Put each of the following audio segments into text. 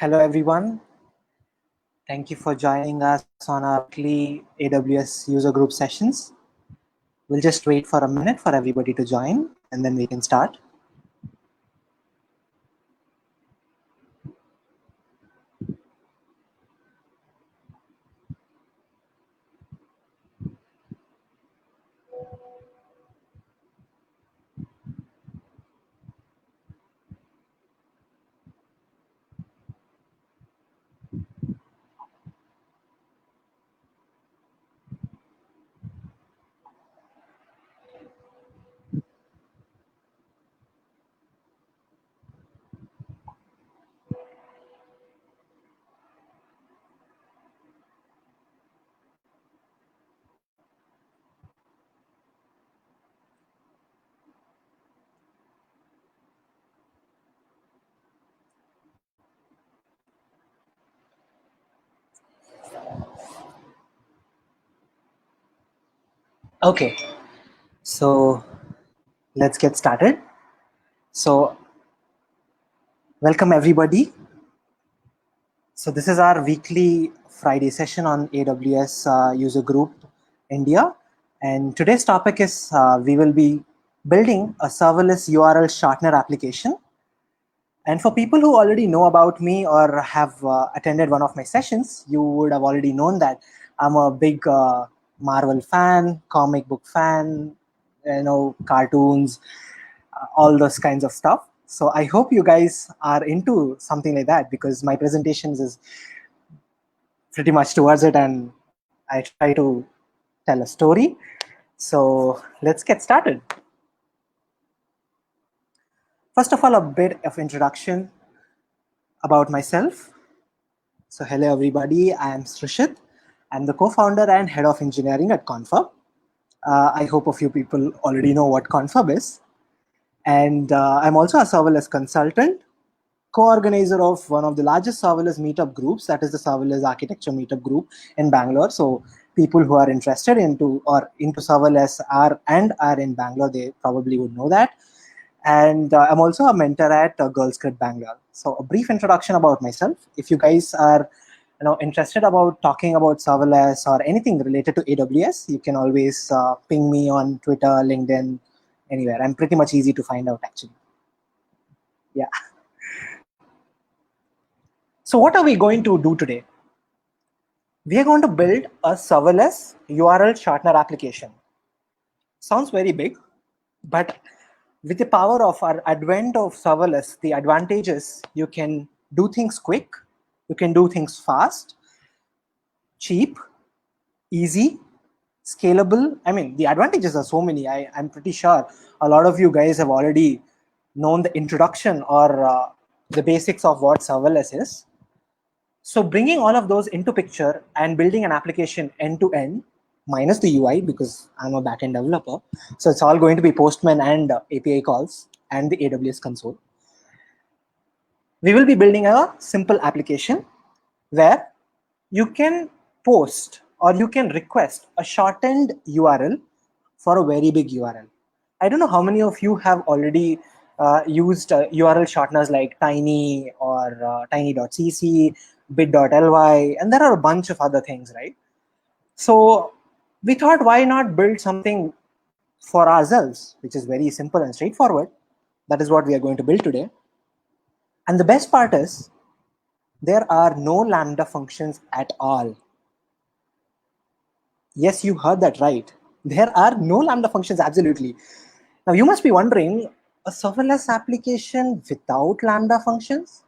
Hello, everyone. Thank you for joining us on our weekly AWS user group sessions. We'll just wait for a minute for everybody to join, and then we can start. Okay, so let's get started. So welcome, everybody. So this is our weekly Friday session on AWS user group India. And today's topic is we will be building a serverless URL shortener application. And for people who already know about me or have attended one of my sessions, you would have already known that I'm a big Marvel fan, comic book fan, cartoons, all those kinds of stuff. So I hope you guys are into something like that, because my presentations is pretty much towards it, and I try to tell a story. So let's get started. First of all, a bit of introduction about myself. So hello, everybody. I am Srushith. I'm the co-founder and head of engineering at Confab. I hope a few people already know what Confab is. And I'm also a serverless consultant, co-organizer of one of the largest serverless meetup groups, that is the Serverless Architecture Meetup Group in Bangalore. So people who are interested into serverless are in Bangalore, they probably would know that. And I'm also a mentor at Girls Script Bangalore. So a brief introduction about myself. If you guys are interested about talking about serverless or anything related to AWS, you can always ping me on Twitter, LinkedIn, anywhere. I'm pretty much easy to find out, actually. Yeah. So what are we going to do today? We are going to build a serverless URL shortener application. Sounds very big, but with the power of our advent of serverless, the advantage is you can do things quick, you can do things fast, cheap, easy, scalable. I mean, the advantages are so many. I'm pretty sure a lot of you guys have already known the introduction or the basics of what serverless is. So bringing all of those into picture and building an application end to end, minus the UI, because I'm a backend developer. So it's all going to be Postman and API calls and the AWS console. We will be building a simple application where you can post or you can request a shortened URL for a very big URL. I don't know how many of you have already used URL shorteners like Tiny or tiny.cc, bit.ly, and there are a bunch of other things, right? So we thought, why not build something for ourselves, which is very simple and straightforward. That is what we are going to build today. And the best part is, there are no Lambda functions at all. Yes, you heard that right. There are no Lambda functions, absolutely. Now you must be wondering, a serverless application without Lambda functions?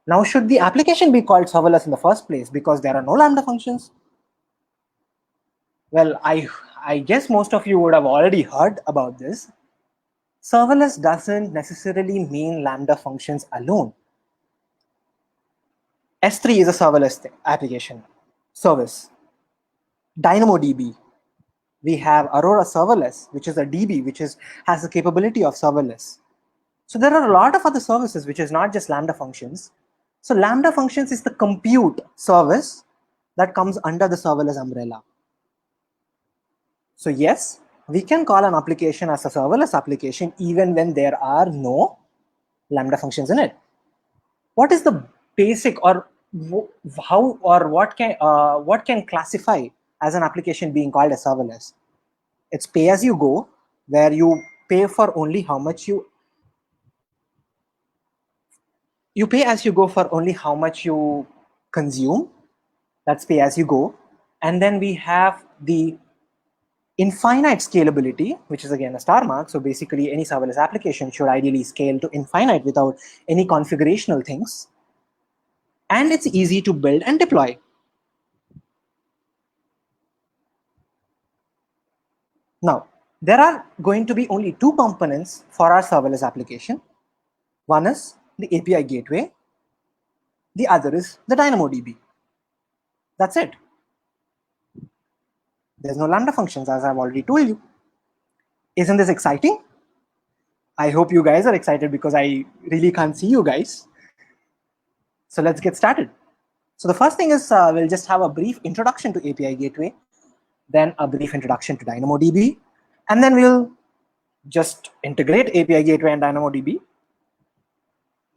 Now should the application be called serverless in the first place because there are no Lambda functions? Well, I guess most of you would have already heard about this. Serverless doesn't necessarily mean Lambda functions alone. S3 is a serverless application service. DynamoDB. We have Aurora Serverless, which is a DB, which has the capability of serverless. So there are a lot of other services, which is not just Lambda functions. So Lambda functions is the compute service that comes under the serverless umbrella. So yes, we can call an application as a serverless application even when there are no Lambda functions in it. what is the basic, or how, or what can classify as an application being called a serverless? It's pay as you go, where you pay for only how much you pay as you go for only how much you consume. That's pay as you go. And then we have the infinite scalability, which is again a star mark. So basically any serverless application should ideally scale to infinite without any configurational things. And it's easy to build and deploy. Now, there are going to be only two components for our serverless application. One is the API gateway. The other is the DynamoDB. That's it. There's no Lambda functions, as I've already told you. Isn't this exciting? I hope you guys are excited because I really can't see you guys. So let's get started. So the first thing is we'll just have a brief introduction to API gateway, then a brief introduction to DynamoDB, and then we'll just integrate API gateway and DynamoDB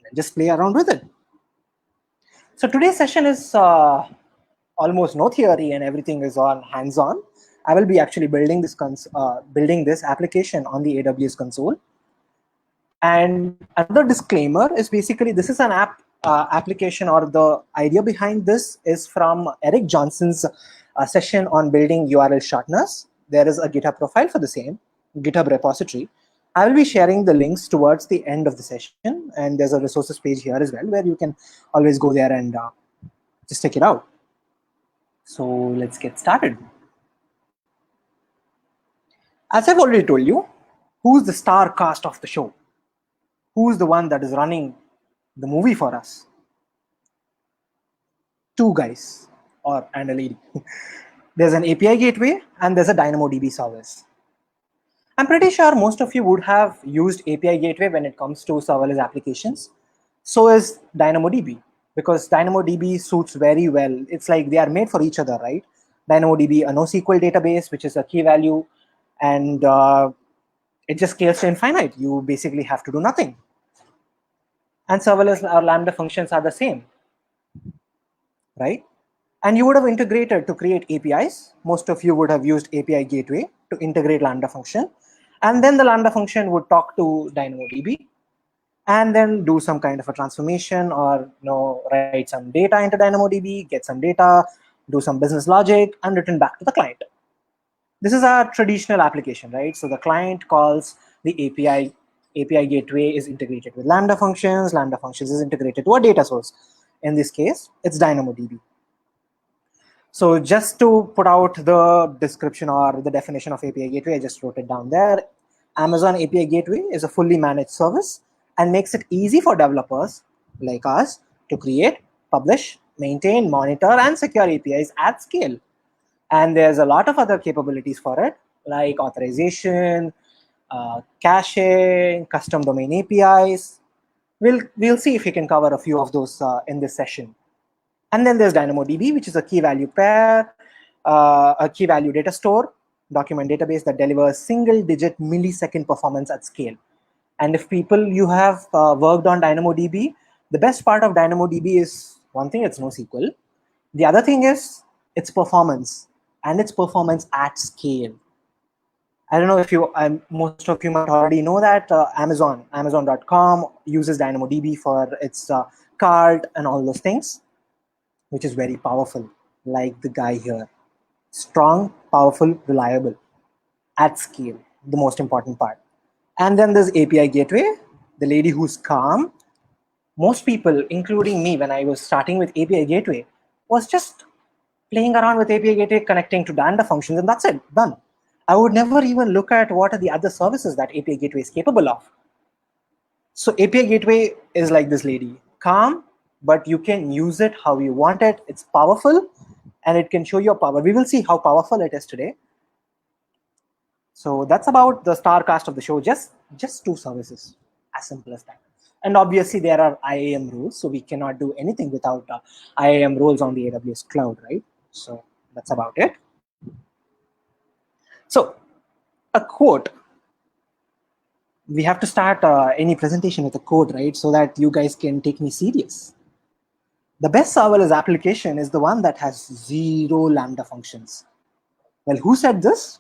and just play around with it. So today's session is almost no theory and everything is on hands-on. I will be actually building this application on the AWS console. And another disclaimer is basically this is an application, or the idea behind this is from Eric Johnson's session on building URL shorteners. There is a GitHub profile for the same, GitHub repository. I will be sharing the links towards the end of the session, and there's a resources page here as well where you can always go there and just check it out. So let's get started. As I've already told you, who's the star cast of the show? Who's the one that is running the movie for us? Two guys and a lady. There's an API gateway and there's a DynamoDB service. I'm pretty sure most of you would have used API gateway when it comes to serverless applications. So is DynamoDB, because DynamoDB suits very well. It's like they are made for each other, right? DynamoDB, a NoSQL database, which is a key value, and it just scales to infinite. You basically have to do nothing. And serverless or Lambda functions are the same, right? And you would have integrated to create APIs. Most of you would have used API gateway to integrate Lambda function. And then the Lambda function would talk to DynamoDB and then do some kind of a transformation, or write some data into DynamoDB, get some data, do some business logic, and return back to the client. This is our traditional application, right? So the client calls the API. API gateway is integrated with Lambda functions. Lambda functions is integrated to a data source. In this case, it's DynamoDB. So just to put out the description or the definition of API gateway, I just wrote it down there. Amazon API gateway is a fully managed service and makes it easy for developers like us to create, publish, maintain, monitor, and secure APIs at scale. And there's a lot of other capabilities for it, like authorization, caching, custom domain APIs. We'll see if we can cover a few of those in this session. And then there's DynamoDB, which is a key value pair, a key value data store, document database that delivers single-digit millisecond performance at scale. And if you have worked on DynamoDB, the best part of DynamoDB is, one thing, it's NoSQL. The other thing is its performance, and its performance at scale. I don't know if most of you might already know that Amazon.com uses DynamoDB for its cart and all those things, which is very powerful, like the guy here. Strong, powerful, reliable, at scale, the most important part. And then there's API gateway, the lady who's calm. Most people, including me, when I was starting with API gateway, was just playing around with API gateway, connecting to Lambda functions, and that's it, done. I would never even look at what are the other services that API gateway is capable of. So API gateway is like this lady, calm, but you can use it how you want it. It's powerful, and it can show your power. We will see how powerful it is today. So that's about the star cast of the show. Just two services, as simple as that. And obviously there are IAM rules, so we cannot do anything without IAM rules on the AWS cloud, right? So that's about it. So a quote we have to start any presentation with a code, right? So that you guys can take me serious. The best serverless application is the one that has 0 Lambda functions. Well, who said this?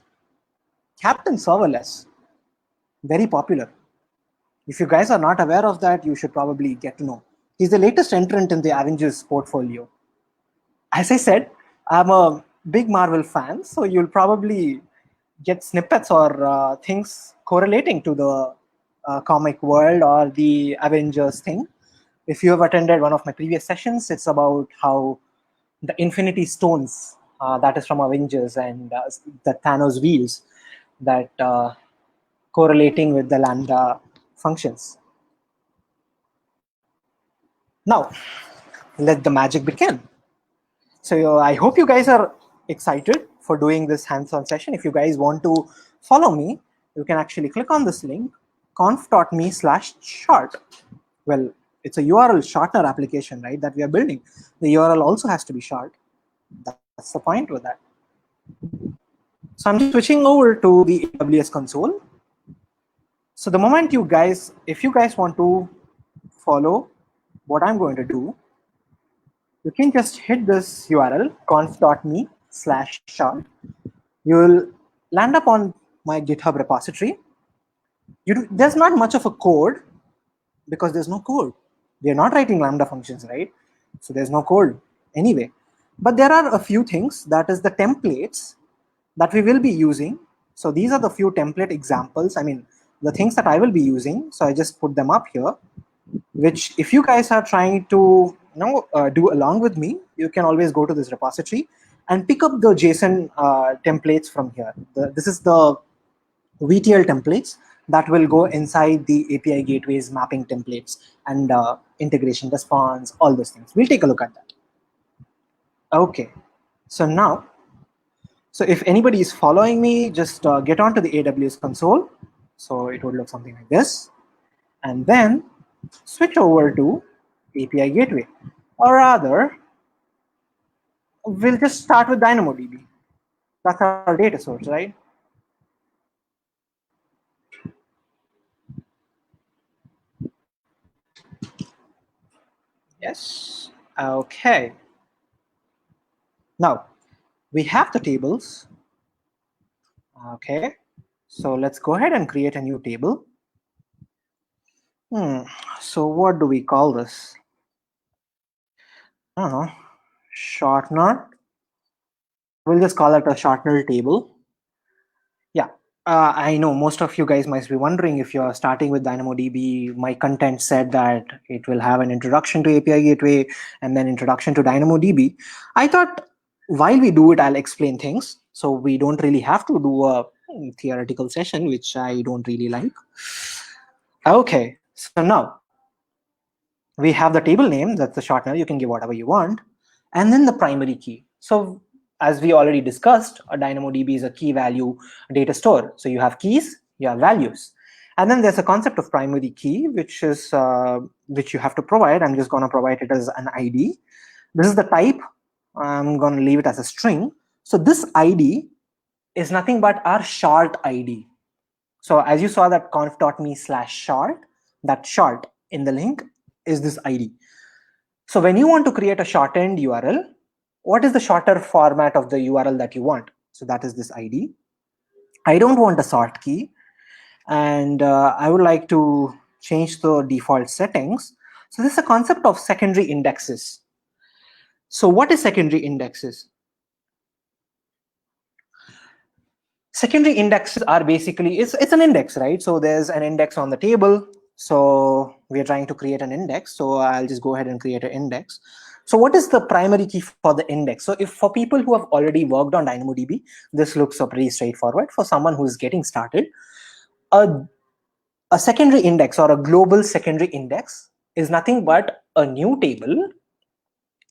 Captain Serverless. Very popular. If you guys are not aware of that, you should probably get to know. He's the latest entrant in the Avengers portfolio. As I said, I'm a big Marvel fan, so you'll probably get snippets or things correlating to the comic world or the Avengers thing. If you have attended one of my previous sessions, it's about how the Infinity Stones, that is from Avengers, and the Thanos wheels that correlating with the Lambda functions. Now, let the magic begin. So I hope you guys are excited for doing this hands-on session. If you guys want to follow me, you can actually click on this link, conf.me/short. Well, it's a URL shortener application, right, that we are building. The URL also has to be short. That's the point with that. So I'm just switching over to the AWS console. So the moment you guys, if you guys want to follow what I'm going to do, you can just hit this URL, conf.me/short. You will land up on my GitHub repository. There's not much of a code because there's no code. We're not writing Lambda functions, right? So there's no code anyway. But there are a few things, that is the templates that we will be using. So these are the few template examples. I mean, the things that I will be using. So I just put them up here, which if you guys are trying to do along with me, you can always go to this repository and pick up the JSON templates from here. This is the VTL templates that will go inside the API gateways, mapping templates, and integration response, all those things. We'll take a look at that. Okay, so now, so if anybody is following me, just get onto the AWS console. So it would look something like this. And then switch over to API gateway. Or rather, we'll just start with DynamoDB. That's our data source, right? Yes. Okay. Now, we have the tables. Okay. So let's go ahead and create a new table. So what do we call this? I don't know. Shortener. We'll just call it a shortener table. Yeah. I know most of you guys might be wondering, if you're starting with DynamoDB, my content said that it will have an introduction to API gateway and then introduction to DynamoDB. I thought while we do it, I'll explain things. So we don't really have to do a theoretical session, which I don't really like. Okay, so now we have the table name, that's the shortener. You can give whatever you want. And then the primary key. So as we already discussed, a DynamoDB is a key value data store. So you have keys, you have values. And then there's a concept of primary key, which is which you have to provide. I'm just going to provide it as an ID. This is the type. I'm going to leave it as a string. So this ID is nothing but our short ID. So as you saw that conf.me/short, that short in the link is this ID. So when you want to create a shortened URL, what is the shorter format of the URL that you want? So that is this ID. I don't want a sort key. And I would like to change the default settings. So this is a concept of secondary indexes. So what is secondary indexes? Secondary indexes are basically, it's an index, right? So there's an index on the table. So we're trying to create an index. So I'll just go ahead and create an index. So what is the primary key for the index? So if for people who have already worked on DynamoDB, this looks pretty straightforward. For someone who's getting started, a secondary index or a global secondary index is nothing but a new table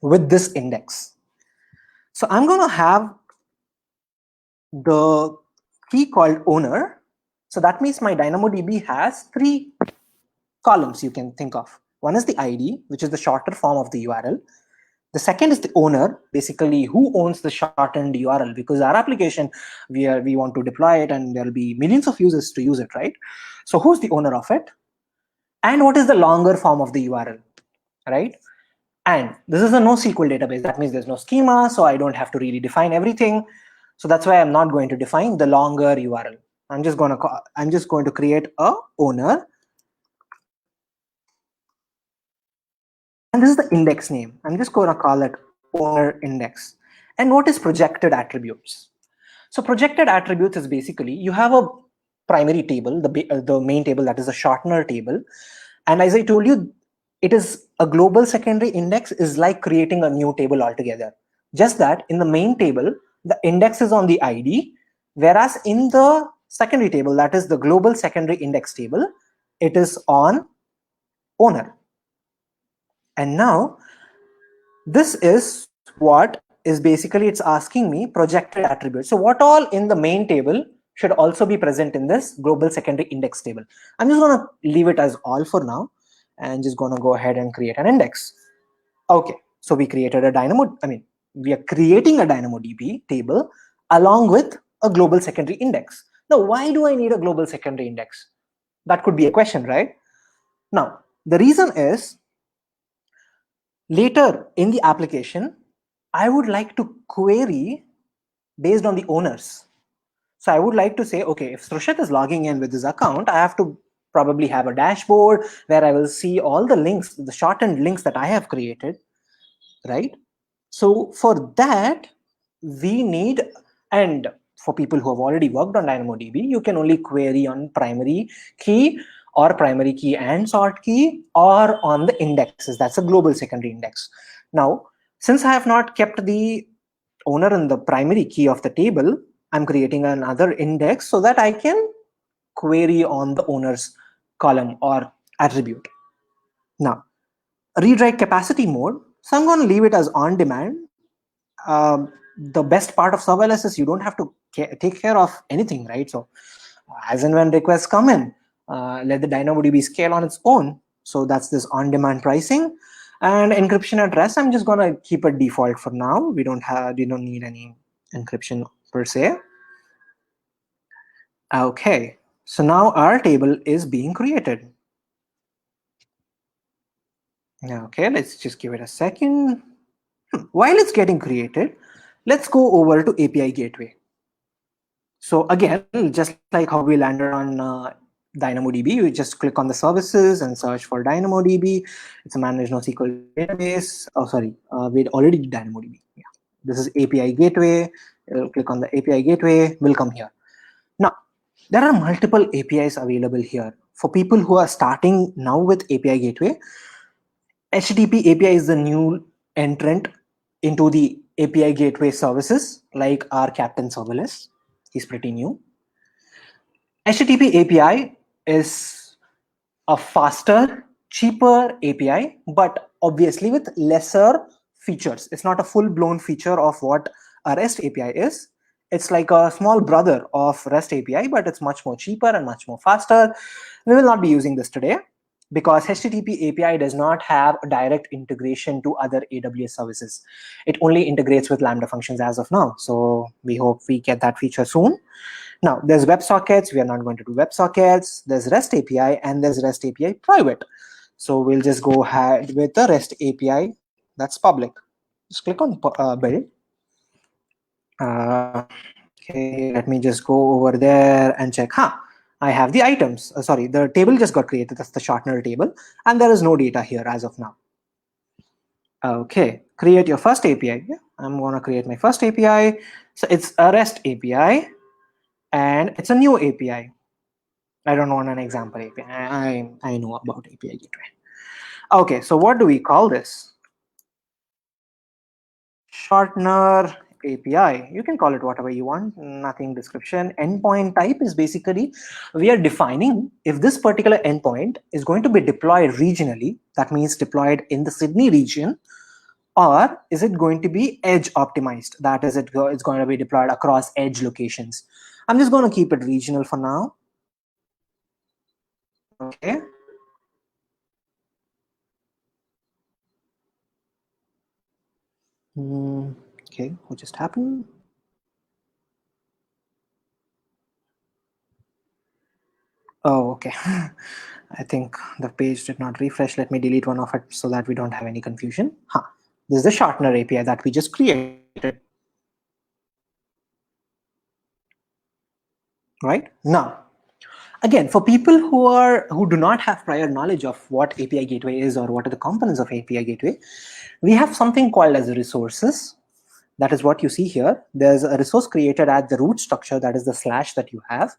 with this index. So I'm going to have the key called owner. So that means my DynamoDB has 3 columns you can think of. One is the ID, which is the shorter form of the URL. The second is the owner, basically who owns the shortened URL, because our application, we want to deploy it and there'll be millions of users to use it, right? So who's the owner of it? And what is the longer form of the URL, right? And this is a NoSQL database. That means there's no schema, so I don't have to really define everything. So that's why I'm not going to define the longer URL. I'm just going to create a owner. And this is the index name. I'm just going to call it owner index. And what is projected attributes? So projected attributes is basically you have a primary table, the main table, that is a shortener table. And as I told you, it is a global secondary index is like creating a new table altogether. Just that in the main table, the index is on the ID, whereas in the secondary table, that is the global secondary index table, it is on owner. And now this is what is basically it's asking me projected attributes. So what all in the main table should also be present in this global secondary index table. I'm just going to leave it as all for now and just going to go ahead and create an index. Okay, so we created a we are creating a DynamoDB table along with a global secondary index. Now, why do I need a global secondary index? That could be a question, right? Now, the reason is later in the application, I would like to query based on the owners. So I would like to say, okay, if Srushith is logging in with his account, I have to probably have a dashboard where I will see all the links, the shortened links that I have created, right? So for that, we need, and for people who have already worked on DynamoDB, you can only query on primary key or primary key and sort key or on the indexes. That's a global secondary index. Now, since I have not kept the owner in the primary key of the table, I'm creating another index so that I can query on the owner's column or attribute. Now, read-write capacity mode. So I'm going to leave it as on demand. The best part of serverless is you don't have to take care of anything, right? So as and when requests come in, let the DynamoDB scale on its own. So that's this on-demand pricing. And encryption at rest, I'm just going to keep it default for now. We don't need any encryption per se. Okay, so now our table is being created. Okay, let's just give it a second. While it's getting created, let's go over to API gateway. So again, just like how we landed on DynamoDB, you just click on the services and search for DynamoDB. It's a managed NoSQL database. Oh, sorry, we already did DynamoDB. Yeah, this is API gateway. Click on the API gateway. We'll come here. Now, there are multiple APIs available here. For people who are starting now with API gateway, HTTP API is the new entrant into the API gateway services, like our Captain Serverless. He's pretty new. HTTP API is a faster, cheaper API, but obviously with lesser features. It's not a full-blown feature of what a REST API is. It's like a small brother of REST API, but it's much more cheaper and much more faster. We will not be using this today because HTTP API does not have a direct integration to other AWS services. It only integrates with Lambda functions as of now. So we hope we get that feature soon. Now, there's WebSockets. We are not going to do WebSockets. There's REST API and there's REST API private. So we'll just go ahead with the REST API that's public. Just click on build. Okay, let me just go over there and check. I have the items. Sorry, the table just got created. That's the shortener table. And there is no data here as of now. Okay, create your first API. Yeah, I'm going to create my first API. So it's a REST API. And it's a new API. I don't want an example API. I know about API gateway. Okay, so what do we call this? Shortener API. You can call it whatever you want, nothing description. Endpoint type is basically, we are defining if this particular endpoint is going to be deployed regionally, that means deployed in the Sydney region, or is it going to be edge optimized? That is, it's going to be deployed across edge locations. I'm just going to keep it regional for now. Okay. Okay, what just happened? Oh, okay. I think the page did not refresh. Let me delete one of it so that we don't have any confusion. This is the Shortener API that we just created. Right? Now, again, for people who do not have prior knowledge of what API gateway is or what are the components of API gateway, we have something called as resources. That is what you see here. There's a resource created at the root structure, that is the slash that you have.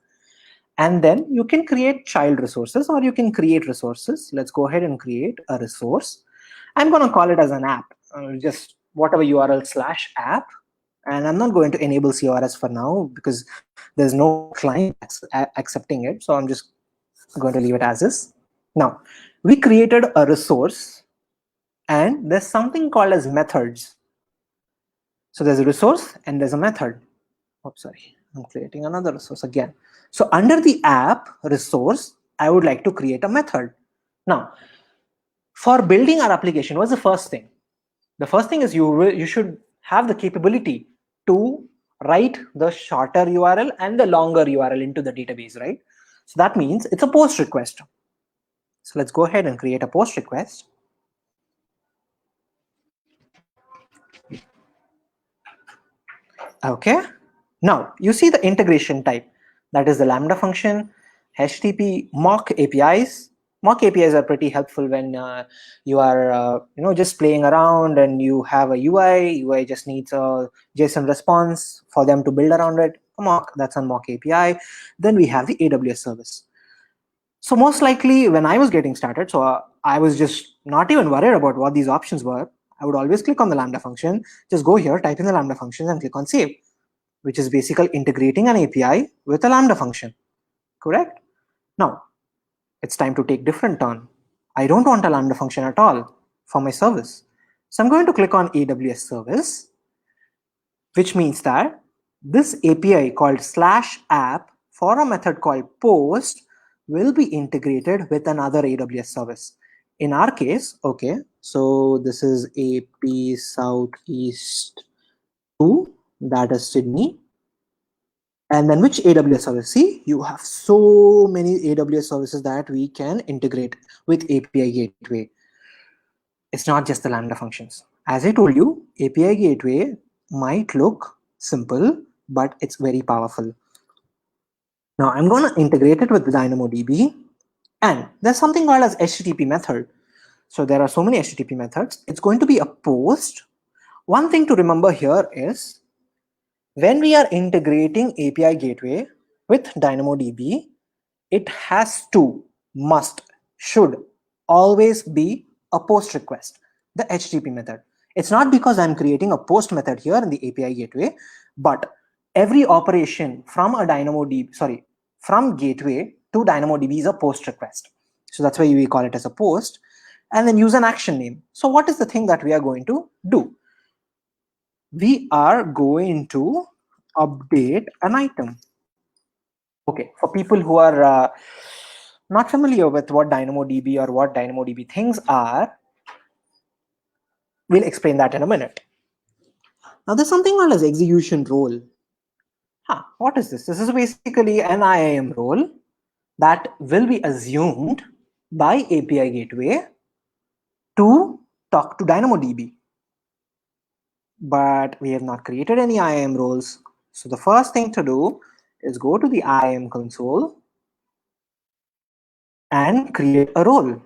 And then you can create child resources or you can create resources. Let's go ahead and create a resource. I'm going to call it as an app, just whatever URL slash app. And I'm not going to enable CRS for now because there's no client accepting it. So I'm just going to leave it as is. Now, we created a resource and there's something called as methods. So there's a resource and there's a method. Oh, sorry, I'm creating another resource again. So under the app resource, I would like to create a method. Now, for building our application, what's the first thing? The first thing is you should have the capability to write the shorter URL and the longer URL into the database, right? So that means it's a post request. So let's go ahead and create a post request. Okay. Now you see the integration type. That is the Lambda function, HTTP mock APIs. Mock APIs are pretty helpful when you are just playing around and you have a UI. UI just needs a JSON response for them to build around it. A mock, that's a mock API. Then we have the AWS service. So most likely when I was getting started, so I was just not even worried about what these options were. I would always click on the Lambda function, just go here, type in the Lambda function and click on save, which is basically integrating an API with a Lambda function, correct? Now, it's time to take different turn. I don't want a Lambda function at all for my service. So I'm going to click on AWS service, which means that this API called /app for a method called post will be integrated with another AWS service. In our case, okay, so this is AP Southeast 2, that is Sydney. And then which AWS service? See, you have so many AWS services that we can integrate with API gateway. It's not just the Lambda functions. As I told you, API gateway might look simple, but it's very powerful. Now I'm going to integrate it with DynamoDB. And there's something called as HTTP method. So there are so many HTTP methods. It's going to be a post. One thing to remember here is when we are integrating API gateway with DynamoDB, it has to, must, should always be a post request, the HTTP method. It's not because I'm creating a post method here in the API gateway, but every operation from a DynamoDB, from gateway to DynamoDB is a post request. So that's why we call it as a post, and then use an action name. So what is the thing that we are going to do? We are going to update an item. Okay, for people who are not familiar with what DynamoDB or what DynamoDB things are, we'll explain that in a minute. Now there's something called as execution role. What is this? This is basically an IAM role that will be assumed by API gateway to talk to DynamoDB. But we have not created any IAM roles. So the first thing to do is go to the IAM console and create a role.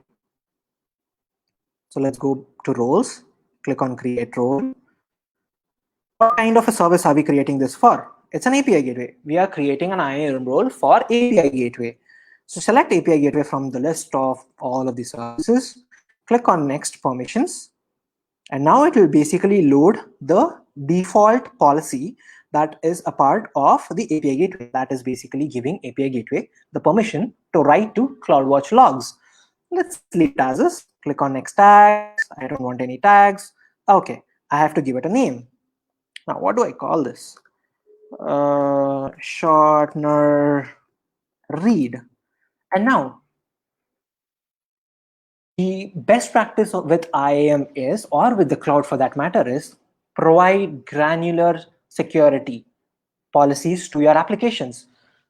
So let's go to roles, click on create role. What kind of a service are we creating this for? It's an API gateway. We are creating an IAM role for API gateway. So select API gateway from the list of all of the services, click on next permissions, and now it will basically load the default policy that is a part of the API gateway. That is basically giving API gateway the permission to write to CloudWatch logs. Let's leave it as is. Click on next tags. I don't want any tags. Okay, I have to give it a name. Now, what do I call this? Shortener read. And now, the best practice with IAM is, or with the cloud for that matter, is provide granular security policies to your applications.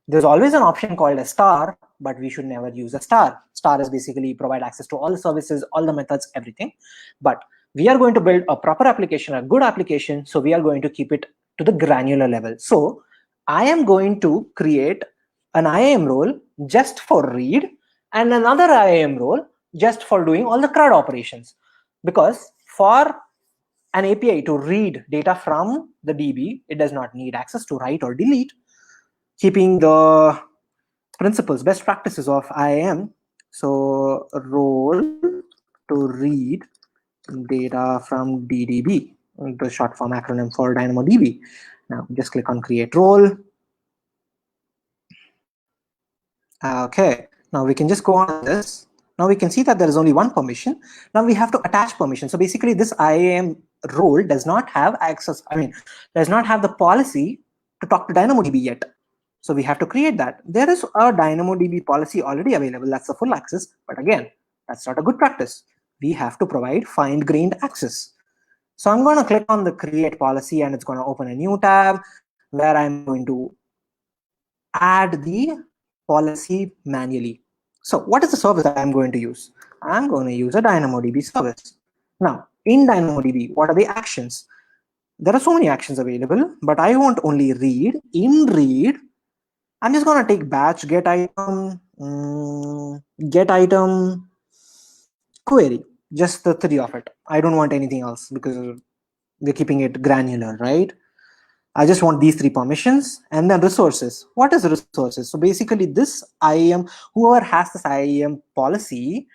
There's always an option called a star, but we should never use a star. Star is basically provide access to all the services, all the methods, everything. But we are going to build a proper application, a good application, so we are going to keep it to the granular level. So I am going to create an IAM role just for read and another IAM role just for doing all the CRUD operations. Because for an API to read data from the DB, it does not need access to write or delete, keeping the principles, best practices of IAM. So role to read data from DDB, the short form acronym for DynamoDB. Now just click on create role. Okay, now we can just go on this. Now we can see that there is only one permission. Now we have to attach permission. So basically this IAM role does not have access, does not have the policy to talk to DynamoDB yet. So we have to create that. There is a DynamoDB policy already available. That's the full access. But again, that's not a good practice. We have to provide fine-grained access. So I'm going to click on the create policy and it's going to open a new tab where I'm going to add the policy manually. So what is the service that I'm going to use? I'm going to use a DynamoDB service. Now, in DynamoDB, what are the actions? There are so many actions available, but I want only read. In read, I'm just going to take batch, get item, query, just the three of it. I don't want anything else because we're keeping it granular, right? I just want these three permissions and then resources. What is resources? So basically this IAM, whoever has this IAM policy,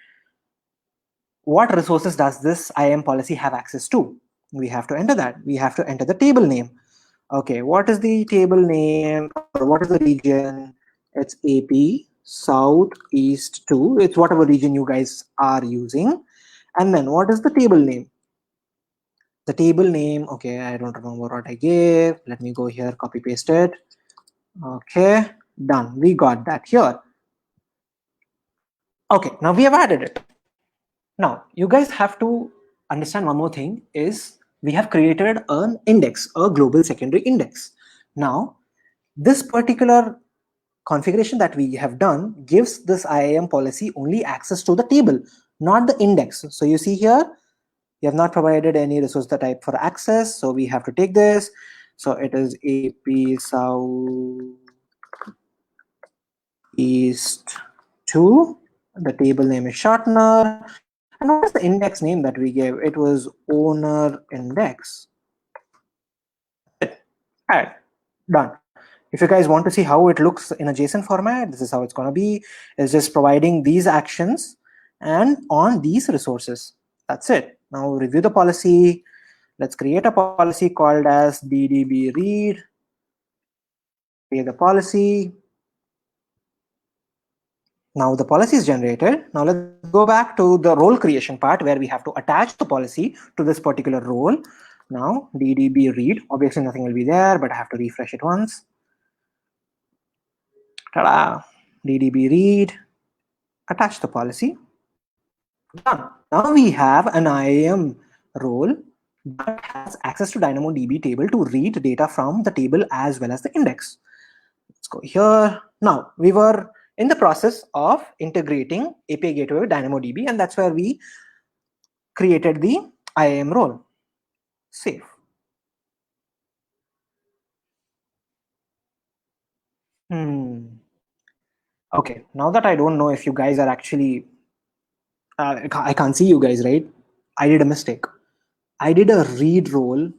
what resources does this IAM policy have access to? We have to enter that. We have to enter the table name. Okay, what is the table name or what is the region? It's AP Southeast 2. It's whatever region you guys are using. And then what is the table name? The table name, okay, I don't remember what I gave. Let me go here, copy paste it. Okay, done. We got that here. Okay, now we have added it. Now, you guys have to understand one more thing is we have created an index, a global secondary index. Now, this particular configuration that we have done gives this IAM policy only access to the table, not the index. So you see here, you have not provided any resource type for access. So we have to take this. So it is AP Southeast 2. The table name is Shortener. And what is the index name that we gave? It was owner index. All right, done. If you guys want to see how it looks in a JSON format, this is how it's going to be. It's just providing these actions and on these resources. That's it. Now review the policy. Let's create a policy called as DDB read. Create the policy. Now the policy is generated. Now let's go back to the role creation part where we have to attach the policy to this particular role. Now DDB read, obviously nothing will be there, but I have to refresh it once. Ta-da! DDB read, attach the policy. Done. Now we have an IAM role that has access to DynamoDB table to read data from the table as well as the index. Let's go here. Now we were in the process of integrating API gateway with DynamoDB, and that's where we created the IAM role. Save. Okay, now that I don't know if you guys are actually, I can't see you guys, right? I did a mistake. I did a read role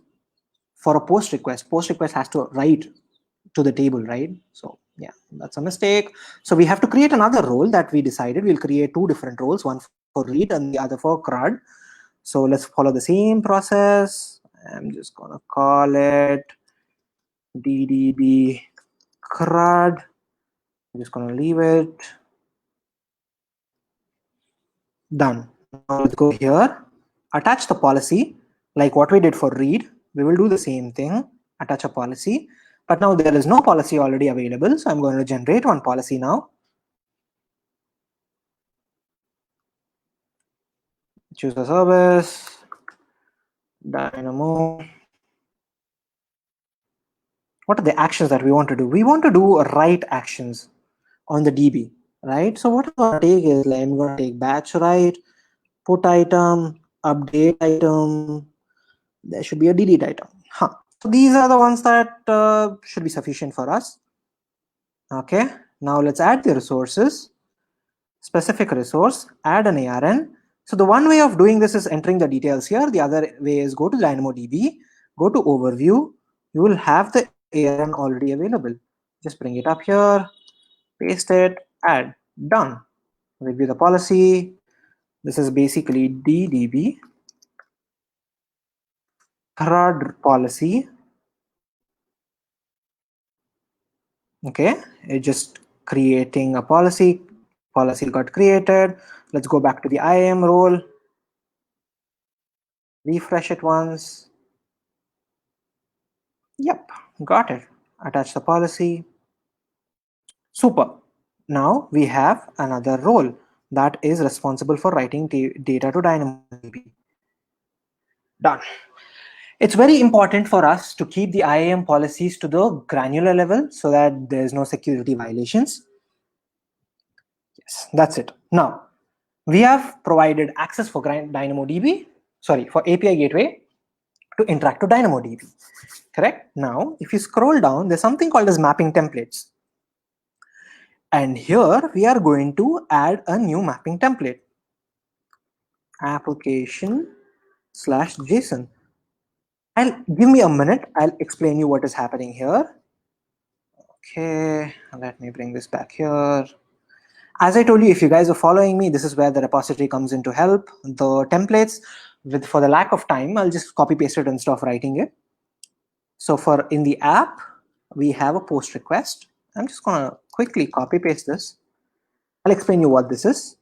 for a post request. Post request has to write to the table, right? So yeah, that's a mistake. So we have to create another role that we decided. We'll create two different roles, one for read and the other for CRUD. So let's follow the same process. I'm just gonna call it DDB CRUD. I'm just gonna leave it. Done. Now let's go here, attach the policy like what we did for read. We will do the same thing, attach a policy, but now there is no policy already available. So I'm going to generate one policy now. Choose the service, Dynamo what are the actions that we want to do? We want to do write actions on the DB, right? So what I'm going to take is, like, I'm going to take batch write, put item, update item. There should be a delete item. So these are the ones that should be sufficient for us. Okay, now let's add the resources. Specific resource, add an ARN. So the one way of doing this is entering the details here. The other way is go to DynamoDB, go to overview. You will have the ARN already available. Just bring it up here, paste it, add, done. Review the policy. This is basically DDB CRUD policy. Okay, it's just creating a policy. Policy got created. Let's go back to the IAM role. Refresh it once. Yep, got it. Attach the policy. Super. Now we have another role that is responsible for writing data to DynamoDB. Done. It's very important for us to keep the IAM policies to the granular level so that there's no security violations. Yes, that's it. Now, we have provided access for DynamoDB, sorry, for API gateway to interact to DynamoDB. Correct? Now, if you scroll down, there's something called as mapping templates. And here we are going to add a new mapping template. Application/JSON. Give me a minute. I'll explain you what is happening here. Okay, let me bring this back here. As I told you, if you guys are following me, this is where the repository comes in to help. The templates, for the lack of time, I'll just copy paste it instead of writing it. So in the app, we have a post request. I'm just gonna quickly copy paste this. I'll explain you what this is.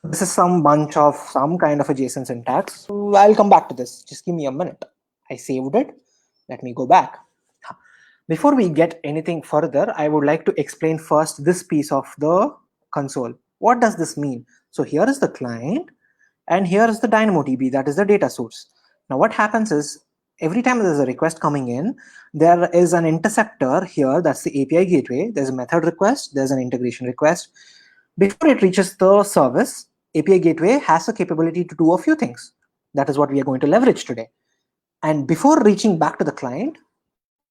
This is some kind of a JSON syntax. So I'll come back to this. Just give me a minute. I saved it. Let me go back. Before we get anything further, I would like to explain first this piece of the console. What does this mean? So here is the client, and here is the DynamoDB, that is the data source. Now what happens is, every time there's a request coming in, there is an interceptor here, that's the API gateway. There's a method request, there's an integration request. Before it reaches the service, API gateway has the capability to do a few things. That is what we are going to leverage today. And before reaching back to the client,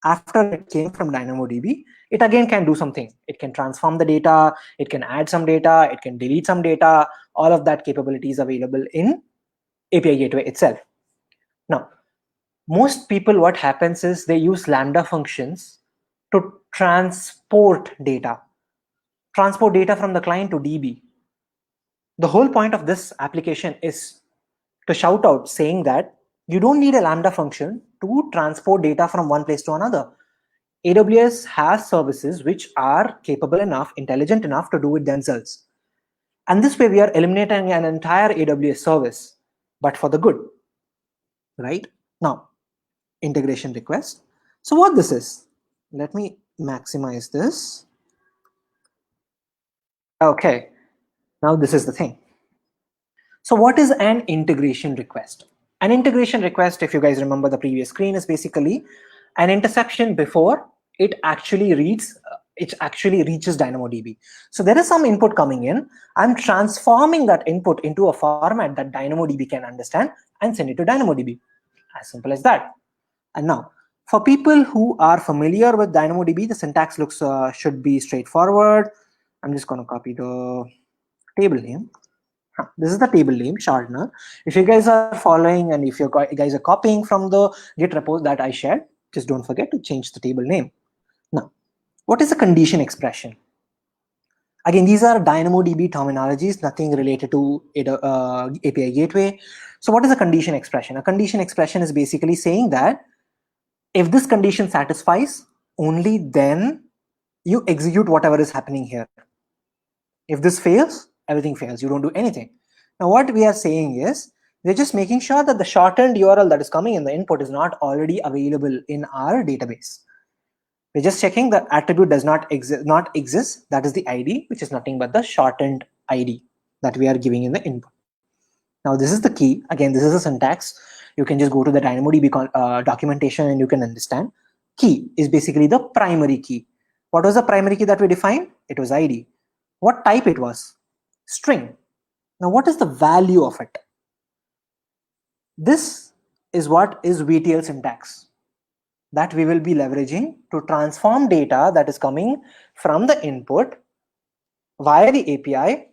after it came from DynamoDB, it again can do something. It can transform the data, it can add some data, it can delete some data. All of that capability is available in API gateway itself. Now, most people, what happens is they use Lambda functions to transport data from the client to DB. The whole point of this application is to shout out saying that you don't need a Lambda function to transport data from one place to another. AWS has services which are capable enough, intelligent enough to do it themselves. And this way we are eliminating an entire AWS service, but for the good, right? Now, integration request. So what this is, let me maximize this. Okay, now this is the thing. So what is an integration request? An integration request, if you guys remember the previous screen, is basically an interception before it actually reaches DynamoDB. So there is some input coming in. I'm transforming that input into a format that DynamoDB can understand and send it to DynamoDB. As simple as that. And now, for people who are familiar with DynamoDB, the syntax should be straightforward. I'm just going to copy the table name. This is the table name, Shortener. If you guys are following and if you guys are copying from the Git repo that I shared, just don't forget to change the table name. Now, what is a condition expression? Again, these are DynamoDB terminologies, nothing related to API gateway. So what is a condition expression? A condition expression is basically saying that if this condition satisfies, only then you execute whatever is happening here. If this fails, everything fails. You don't do anything. Now, what we are saying is, we're just making sure that the shortened URL that is coming in the input is not already available in our database. We're just checking the attribute does not exist. That is the ID, which is nothing but the shortened ID that we are giving in the input. Now, this is the key. Again, this is a syntax. You can just go to the DynamoDB documentation and you can understand. Key is basically the primary key. What was the primary key that we defined? It was ID. What type it was? String. Now what is the value of it? This is what is VTL syntax that we will be leveraging to transform data that is coming from the input via the API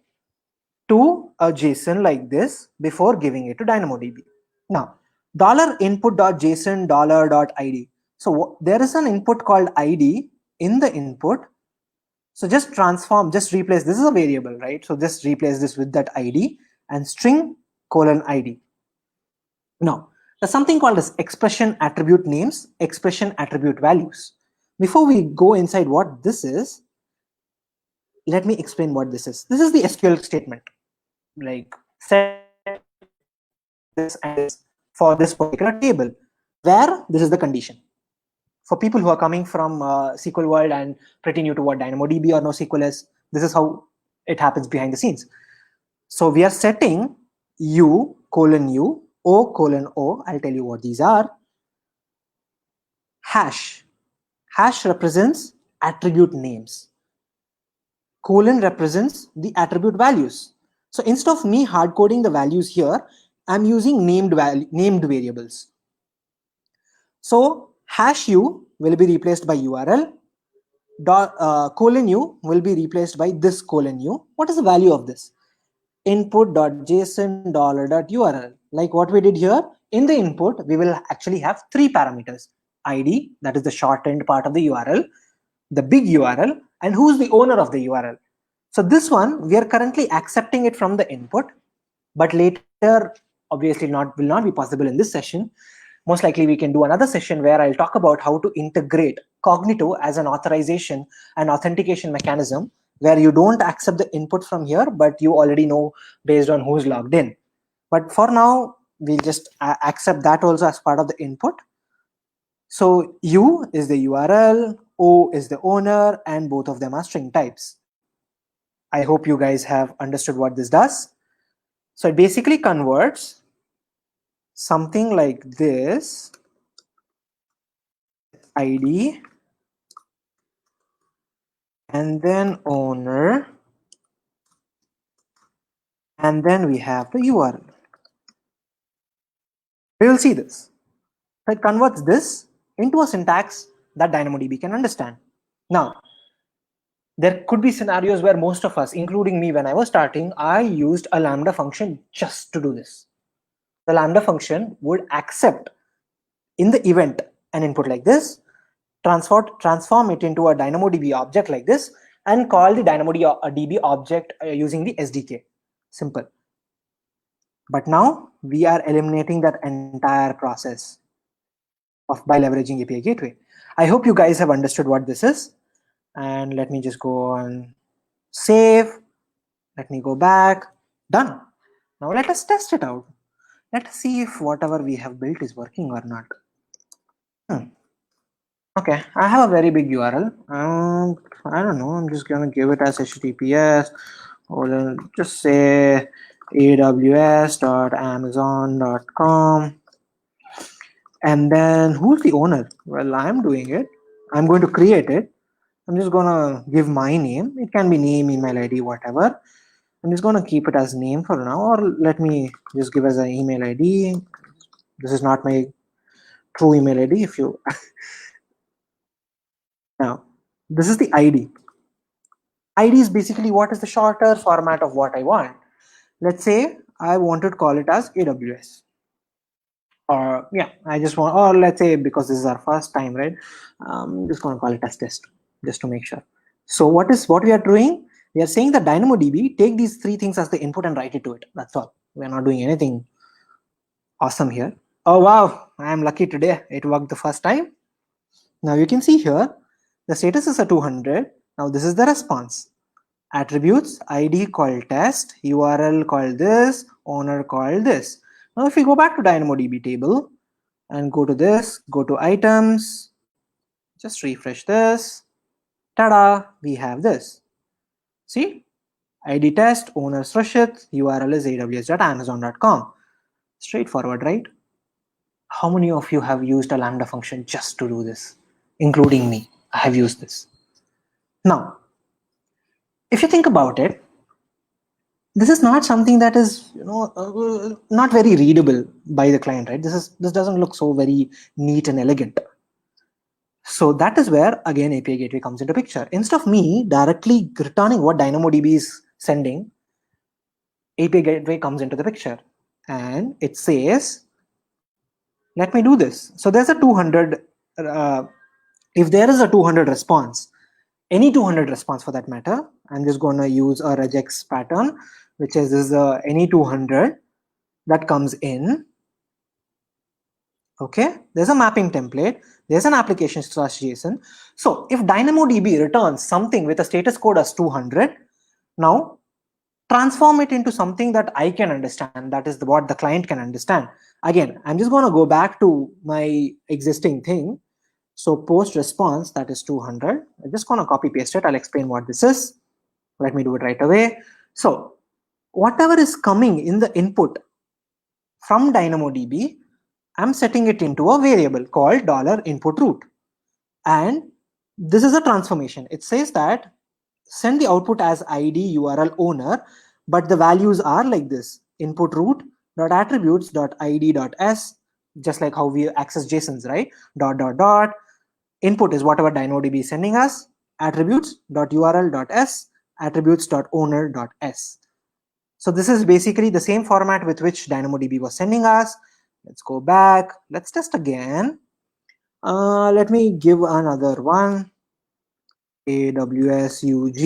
to a JSON like this before giving it to DynamoDB. Now, $input.json $.id. So there is an input called ID in the input. So just transform, just replace, this is a variable, right? So just replace this with that ID and string : ID. Now, there's something called as expression attribute names, expression attribute values. Before we go inside what this is, let me explain what this is. This is the SQL statement, like set this and this for this particular table, where this is the condition. For people who are coming from SQL world and pretty new to what DynamoDB or NoSQL is, this is how it happens behind the scenes. So we are setting U, O. I'll tell you what these are. Hash represents attribute names. Colon represents the attribute values. So instead of me hard coding the values here, I'm using named variables. So hash U will be replaced by URL. $U will be replaced by this $U. What is the value of this? Input.json $.url. Like what we did here, in the input, we will actually have 3 parameters. ID, that is the shortened part of the URL, the big URL, and who's the owner of the URL. So this one, we are currently accepting it from the input, but later, obviously will not be possible in this session. Most likely we can do another session where I'll talk about how to integrate Cognito as an authorization and authentication mechanism, where you don't accept the input from here, but you already know based on who's logged in. But for now, we'll just accept that also as part of the input. So U is the URL, O is the owner, and both of them are string types. I hope you guys have understood what this does. So it basically converts something like this: ID, and then owner, and then we have the URL. We will see this. So it converts this into a syntax that DynamoDB can understand. Now, there could be scenarios where most of us, including me when I was starting, I used a Lambda function just to do this. The Lambda function would accept in the event an input like this, transform it into a DynamoDB object like this, and call the DynamoDB object using the SDK. Simple. But now we are eliminating that entire process by leveraging API gateway. I hope you guys have understood what this is. And let me just go on save. Let me go back. Done. Now let us test it out. Let's see if whatever we have built is working or not. Okay, I have a very big URL. I don't know. I'm just gonna give it as HTTPS, or just say aws.amazon.com. And then who's the owner? Well, I'm doing it. I'm going to create it. I'm just gonna give my name. It can be name, email ID, whatever. I'm just gonna keep it as name for now, or let me just give as an email ID. This is not my true email ID. If you now, this is the ID. ID is basically what is the shorter format of what I want. Let's say I wanted to call it as AWS. Or yeah, I just want, or let's say because this is our first time, right? I'm just going to call it as test, just to make sure. So what we are doing? We are saying that DynamoDB take these 3 things as the input and write it to it. That's all. We are not doing anything awesome here. Oh wow, I am lucky today. It worked the first time. Now you can see here, the status is a 200. Now this is the response. Attributes, ID called test, URL called this, owner called this. Now if we go back to DynamoDB table and go to this, go to items, just refresh this, tada, we have this. See, ID test, owner Srushith, URL is aws.amazon.com. Straightforward, right? How many of you have used a Lambda function just to do this? including me. I have used this. Now, if you think about it, this is not something that is, not very readable by the client, right? This doesn't look so very neat and elegant. So that is where again API gateway comes into picture. Instead of me directly returning what DynamoDB is sending, API gateway comes into the picture and it says, let me do this. So there's a 200, if there is a 200 response, any 200 response for that matter, I'm just going to use a regex pattern, which is any 200 that comes in. Okay, there's a mapping template, there's an application JSON. So if DynamoDB returns something with a status code as 200, now transform it into something that I can understand, that is what the client can understand. Again, I'm just going to go back to my existing thing. So post response, that is 200. I'm just going to copy paste it. I'll explain what this is. Let me do it right away. So whatever is coming in the input from DynamoDB, I'm setting it into a variable called $input_root. And this is a transformation. It says that send the output as ID URL owner, but the values are like this: input root dot attributes dot id dot s, just like how we access JSONs, right? Dot input is whatever DynamoDB is sending us, attributes dot url dot s, attributes dot owner dot s. So this is basically the same format with which DynamoDB was sending us. Let's go back. Let's test again. Let me give another one. AWS UG.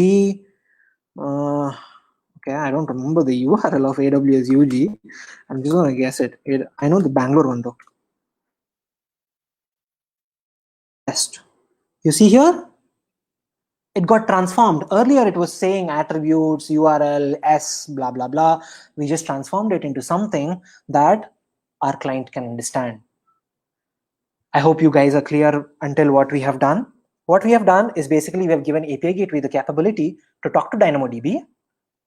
Okay, I don't remember the URL of AWS UG. I'm just going to guess it. I know the Bangalore one though. Test. You see here? It got transformed. Earlier it was saying attributes, URL, S, blah, blah, blah. We just transformed it into something that our client can understand. I hope you guys are clear until what we have done. What we have done is basically we have given API Gateway the capability to talk to DynamoDB.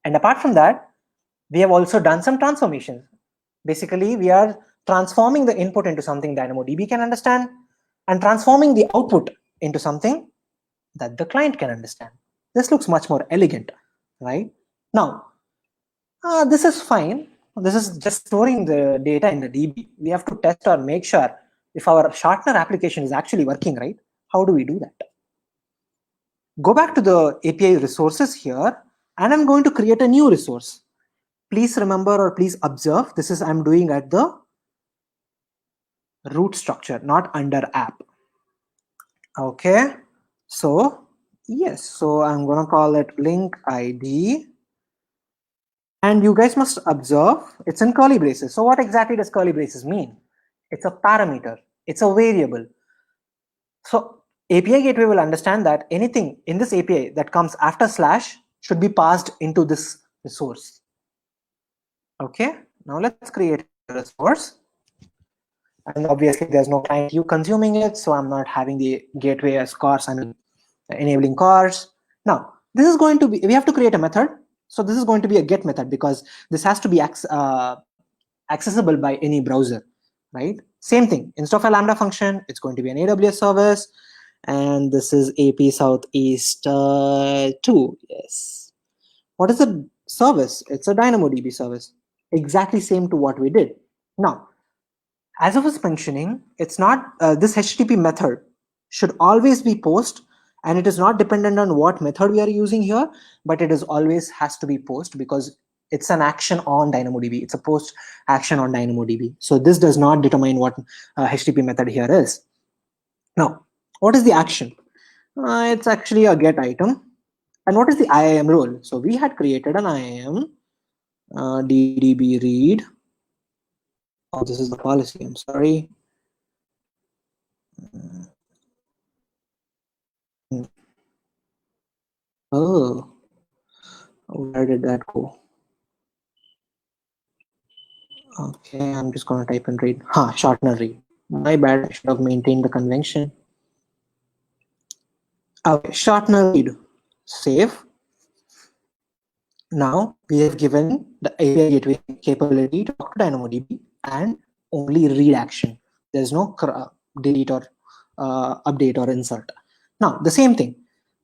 And apart from that, we have also done some transformations. Basically, we are transforming the input into something DynamoDB can understand and transforming the output into something that the client can understand. This looks much more elegant, right? Now, this is fine. This is just storing the data in the DB. We have to test or make sure if our Shortener application is actually working, right? How do we do that? Go back to the API resources here, and I'm going to create a new resource. Please remember or please observe, this is I'm doing at the root structure, not under app. Okay, so yes, so I'm going to call it link ID. And you guys must observe it's in curly braces. So what exactly does curly braces mean? It's a parameter, it's a variable. So API Gateway will understand that anything in this API that comes after slash should be passed into this resource. Okay, now let's create a resource. And obviously there's no client you consuming it, so I'm not having the gateway as cars, I'm enabling cars. Now this is going to be, we have to create a method. So this is going to be a get method because this has to be accessible by any browser, right? Same thing, instead of a Lambda function, it's going to be an AWS service. And this is AP Southeast 2, yes. What is the service? It's a DynamoDB service, exactly same to what we did. Now, as I was mentioning, it's not, this HTTP method should always be post, and it is not dependent on what method we are using here, but it is always has to be post because it's an action on DynamoDB. It's a post action on DynamoDB. So this does not determine what HTTP method here is. Now, what is the action? It's actually a get item. And what is the IAM role? So we had created an IAM, DDB read. Oh, this is the policy, I'm sorry. Oh, where did that go? Okay, I'm just going to type in read. Shortener read. My bad, I should have maintained the convention. Okay, Shortener read. Save. Now we have given the API Gateway capability to talk to DynamoDB and only read action. There's no delete or update or insert. Now, the same thing.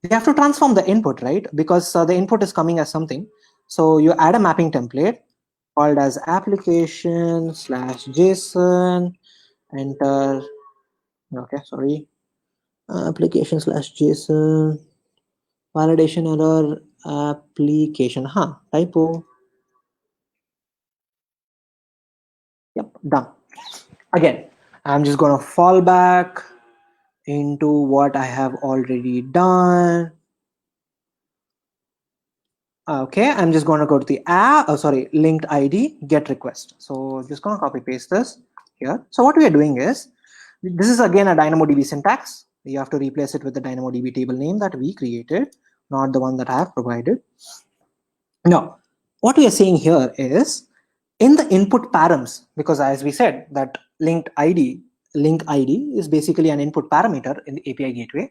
We have to transform the input, right? Because the input is coming as something. So you add a mapping template called as application/JSON, enter, okay, sorry, application/JSON, validation error, application, typo. Yep, done. Again, I'm just going to fall back into what I have already done. Okay, I'm just going to go to the linked ID get request. So just going to copy paste this here. So what we are doing is, this is again a DynamoDB syntax. You have to replace it with the DynamoDB table name that we created, not the one that I have provided. Now, what we are saying here is, in the input params, because as we said that link ID is basically an input parameter in the API gateway.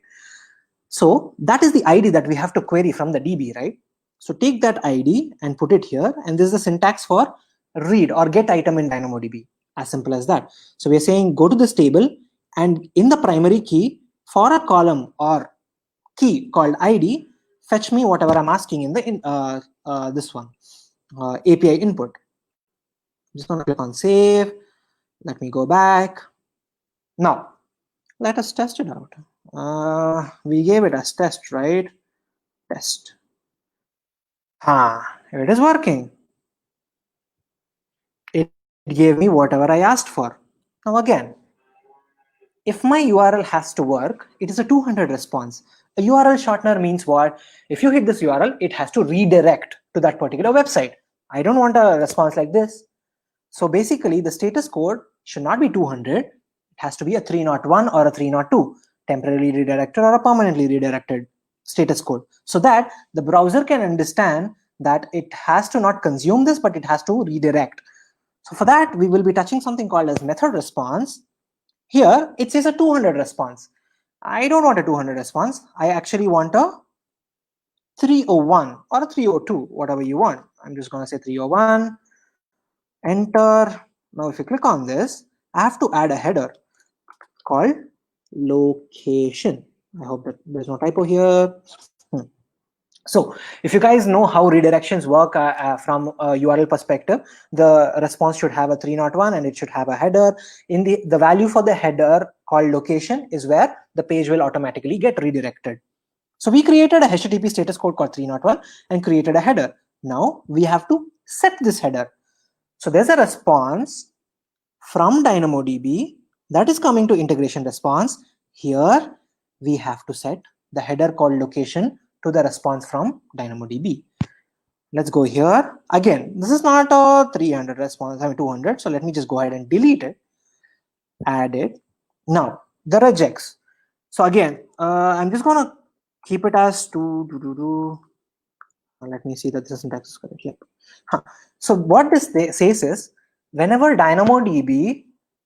So that is the ID that we have to query from the DB, right? So take that ID and put it here, and this is the syntax for read or get item in DynamoDB. As simple as that. So we're saying go to this table, and in the primary key for a column or key called ID, fetch me whatever I'm asking in the this one API input. I'm just going to click on save. Let me go back. Now let us test it out. We gave it as test, right? Test. It is working. It gave me whatever I asked for. Now again, if my URL has to work, it is a 200 response. A URL shortener means what? If you hit this URL, it has to redirect to that particular website. I don't want a response like this. So basically, the status code should not be 200. It has to be a 301 or a 302, temporarily redirected or a permanently redirected status code, so that the browser can understand that it has to not consume this, but it has to redirect. So for that, we will be touching something called as method response. Here, it says a 200 response. I don't want a 200 response. I actually want a 301 or a 302, whatever you want. I'm just going to say 301. Enter. Now, if you click on this, I have to add a header called location. I hope that there's no typo here. So if you guys know how redirections work from a URL perspective, the response should have a 301 and it should have a header. In the value for the header called location is where the page will automatically get redirected. So we created a HTTP status code called 301 and created a header. Now we have to set this header. So there's a response from DynamoDB that is coming to integration response. Here we have to set the header called location to the response from DynamoDB. Let's go here. Again, this is not a 300 response, I mean 200. So let me just go ahead and delete it, add it. Now the regex. So again, I'm just going to keep it as let me see that the syntax is correct. Yep. So what this says is, whenever DynamoDB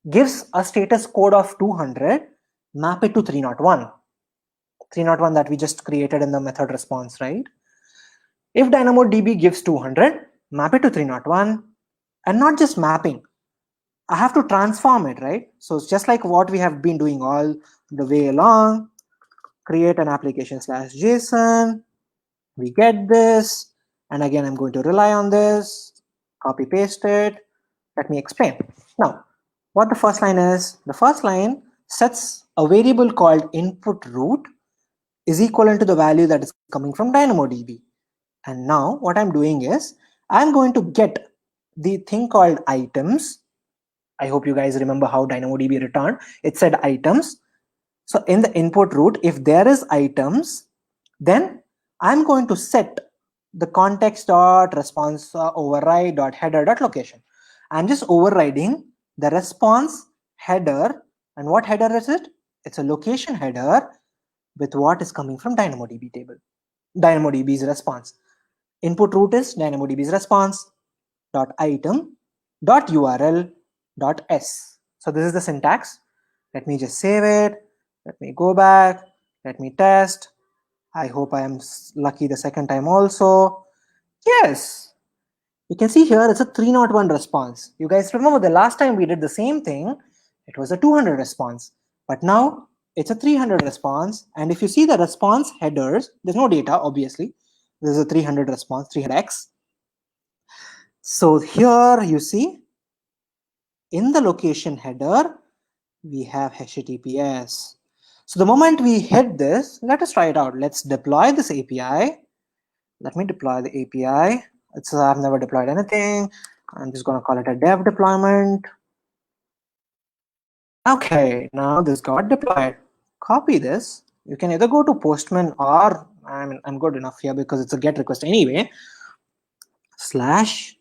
gives a status code of 200, map it to 301. 301 that we just created in the method response, right? If DynamoDB gives 200, map it to 301, and not just mapping. I have to transform it, right? So it's just like what we have been doing all the way along. Create an application/JSON. We get this, and again, I'm going to rely on this, copy paste it. Let me explain. Now, what the first line is, the first line sets a variable called input root is equivalent to the value that is coming from DynamoDB. And now what I'm doing is, I'm going to get the thing called items. I hope you guys remember how DynamoDB returned. It said items. So in the input root, if there is items, then I'm going to set the context.response override.header.location. I'm just overriding the response header. And what header is it? It's a location header with what is coming from DynamoDB table. DynamoDB's response. Input root is DynamoDB's response .item .url .s. So this is the syntax. Let me just save it. Let me go back. Let me test. I hope I am lucky the second time also. Yes. You can see here it's a 301 response. You guys remember the last time we did the same thing, it was a 200 response. But now it's a 300 response. And if you see the response headers, there's no data, obviously. There's a 300 response, 300x. So here you see, in the location header, we have HTTPS. So the moment we hit this, let us try it out. Let's deploy this API. Let me deploy the API. I've never deployed anything. I'm just going to call it a dev deployment. Okay, now this got deployed. Copy this. You can either go to Postman or I'm good enough here because it's a GET request anyway. /test.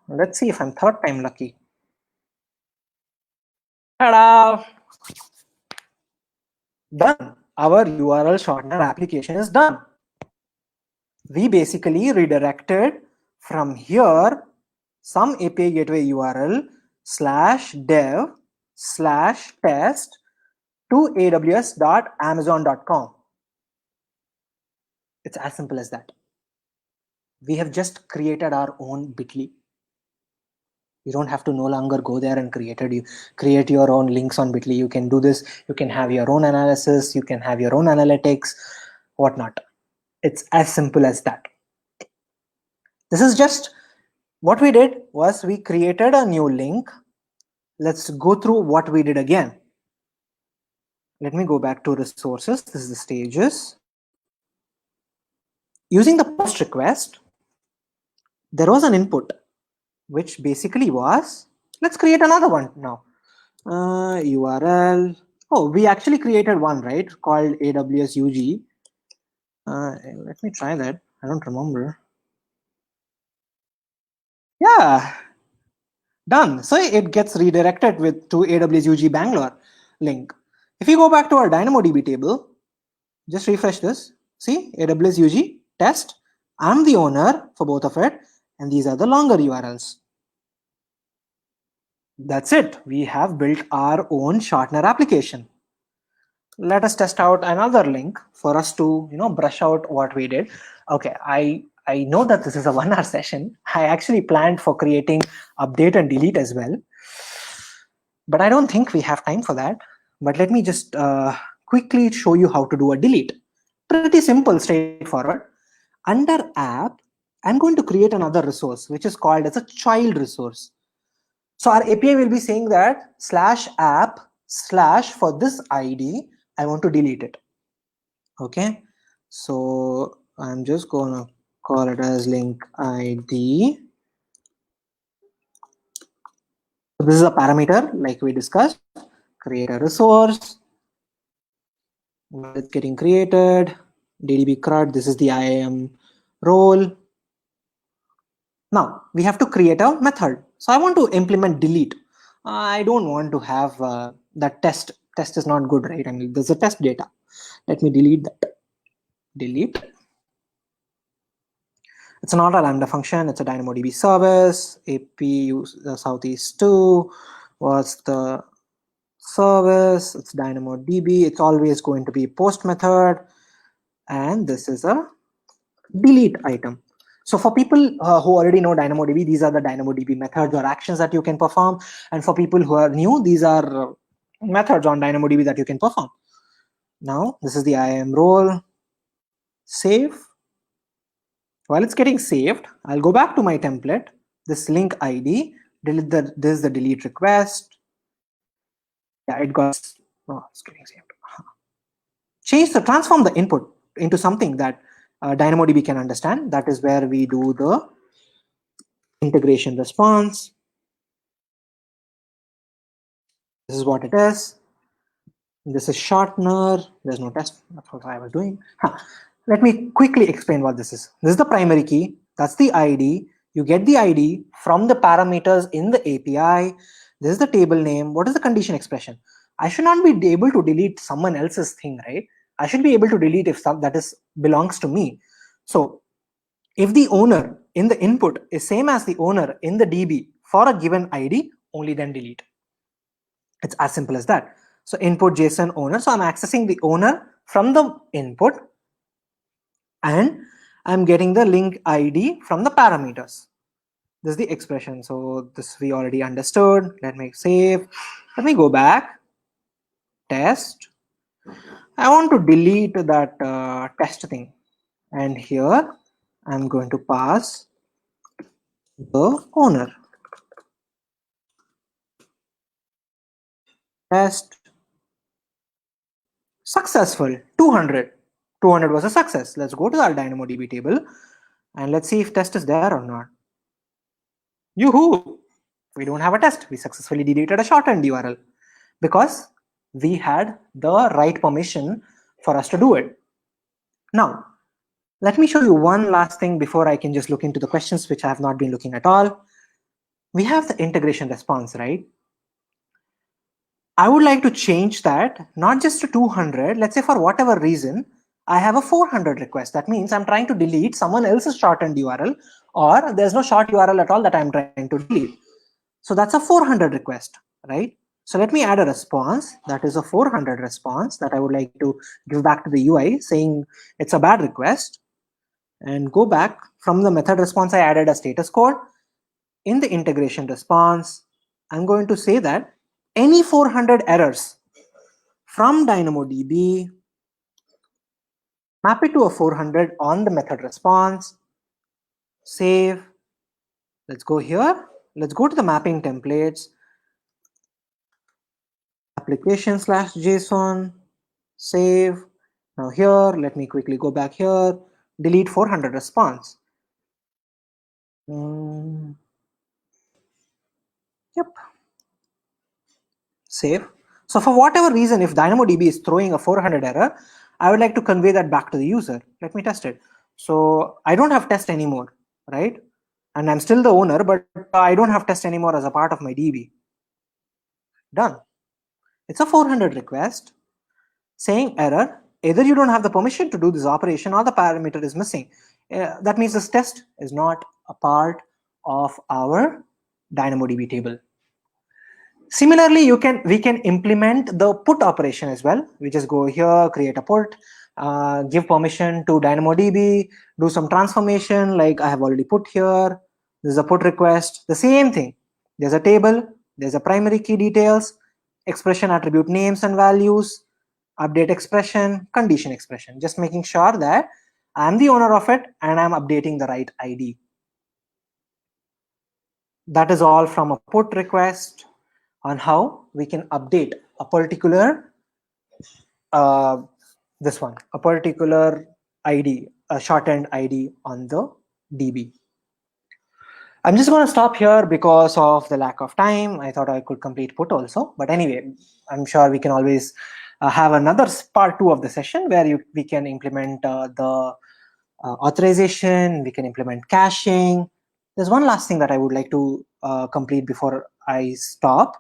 Let's see if I'm third time lucky. Ta-da! Done. Our URL shortener application is done. We basically redirected from here some API gateway URL /dev/test to aws.amazon.com. It's as simple as that. We have just created our own Bitly. You don't have to no longer go there and create your own links on Bitly. You can do this. You can have your own analysis. You can have your own analytics, whatnot. It's as simple as that. This is just what we did was we created a new link. Let's go through what we did again. Let me go back to resources. This is the stages. Using the post request, there was an input, which basically was, let's create another one now. URL. Oh, we actually created one, right? Called AWS UG. Let me try that. I don't remember. Yeah, done. So it gets redirected to AWS UG Bangalore link. If you go back to our DynamoDB table, just refresh this. See, AWS UG test. I'm the owner for both of it, and these are the longer URLs. That's it. We have built our own Shortener application. Let us test out another link for us to brush out what we did. Okay, I know that this is a 1-hour session. I actually planned for creating update and delete as well, but I don't think we have time for that. But let me just quickly show you how to do a delete. Pretty simple, straightforward. Under app, I'm going to create another resource which is called as a child resource. So our API will be saying that /app/ for this ID, I want to delete it. Okay, so I'm just gonna call it as link ID. So this is a parameter like we discussed. Create a resource. While it's getting created, DDB CRUD, this is the IAM role. Now we have to create a method. So I want to implement delete. I don't want to have that test. Test is not good, right? I mean, there's a test data. Let me delete that. Delete. It's not a Lambda function. It's a DynamoDB service. AP Southeast 2. What's the service? It's DynamoDB. It's always going to be post method. And this is a delete item. So for people who already know DynamoDB, these are the DynamoDB methods or actions that you can perform. And for people who are new, these are methods on DynamoDB that you can perform. Now, this is the IAM role. Save. While it's getting saved, I'll go back to my template, this link ID, delete this is the delete request. Yeah, it's getting saved. Transform the input into something that DynamoDB can understand. That is where we do the integration response. This is what it is. This is Shortener. There's no test. That's what I was doing. Let me quickly explain what this is. This is the primary key. That's the ID. You get the ID from the parameters in the API. This is the table name. What is the condition expression? I should not be able to delete someone else's thing, right? I should be able to delete if that belongs to me. So if the owner in the input is same as the owner in the DB for a given ID, only then delete. It's as simple as that. So input JSON owner. So I'm accessing the owner from the input, and I'm getting the link ID from the parameters. This is the expression. So this we already understood. Let me save. Let me go back. test. I want to delete that test thing. And here I'm going to pass the owner. Test successful, 200. 200 was a success. Let's go to our DynamoDB table and let's see if test is there or not. Yoo-hoo! We don't have a test. We successfully deleted a shortened URL because we had the right permission for us to do it. Now, let me show you one last thing before I can just look into the questions which I have not been looking at all. We have the integration response, right? I would like to change that not just to 200. Let's say for whatever reason, I have a 400 request. That means I'm trying to delete someone else's shortened URL, or there's no short URL at all that I'm trying to delete. So that's a 400 request, right? So let me add a response that is a 400 response that I would like to give back to the UI saying it's a bad request, and go back from the method response. I added a status code. In the integration response, I'm going to say that any 400 errors from DynamoDB, map it to a 400 on the method response, save. Let's go here. Let's go to the mapping templates, application/JSON, save. Now here, let me quickly go back here, delete 400 response. Yep. Save. So for whatever reason, if DynamoDB is throwing a 400 error, I would like to convey that back to the user. Let me test it. So I don't have test anymore, right? And I'm still the owner, but I don't have test anymore as a part of my DB. Done. It's a 400 request saying error. Either you don't have the permission to do this operation or the parameter is missing. That means this test is not a part of our DynamoDB table. Similarly, we can implement the put operation as well. We just go here, create a put, give permission to DynamoDB, do some transformation like I have already put here. There's a put request, the same thing. There's a table, there's a primary key details, expression attribute names and values, update expression, condition expression, just making sure that I'm the owner of it and I'm updating the right ID. That is all from a put request on how we can update a particular a particular ID, a shortened ID on the DB. I'm just going to stop here because of the lack of time. I thought I could complete put also, but anyway, I'm sure we can always have another part 2 of the session where we can implement the authorization, we can implement caching. There's one last thing that I would like to complete before I stop.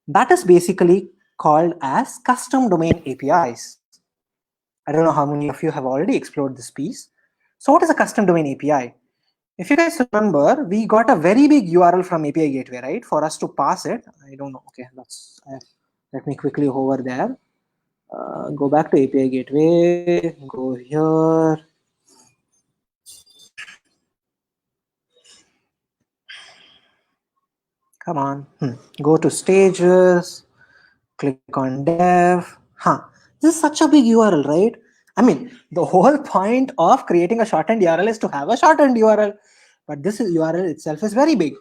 That is basically called as custom domain APIs. I don't know how many of you have already explored this piece. So what is a custom domain API? If you guys remember, we got a very big URL from API gateway, right? For us to pass it. I don't know. Okay, let me quickly hover there. Go back to API gateway. Go here. Come on. Go to stages. Click on dev. This is such a big URL, right? I mean, the whole point of creating a shortened URL is to have a shortened URL. But this URL itself is very big,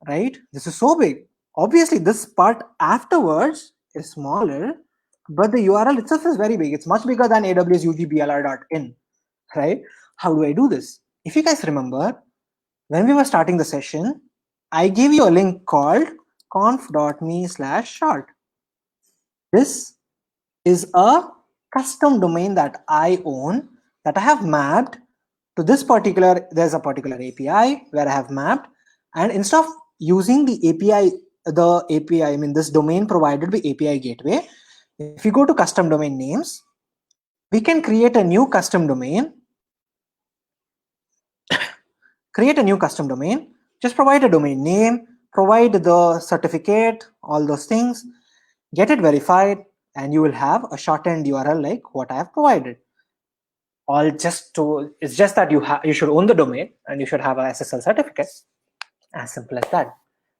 right? This is so big. Obviously, this part afterwards is smaller, but the URL itself is very big. It's much bigger than AWS UGBLR.in, right? How do I do this? If you guys remember, when we were starting the session, I gave you a link called conf.me/short. This is a custom domain that I own, that I have mapped to this particular, there's a particular API where I have mapped, and instead of using the API, I mean this domain provided by API gateway, if you go to custom domain names, we can create a new custom domain. Just provide a domain name, provide the certificate, all those things, get it verified, and you will have a shortened URL like what I have provided. It's just that you should own the domain and you should have a SSL certificate. As simple as that.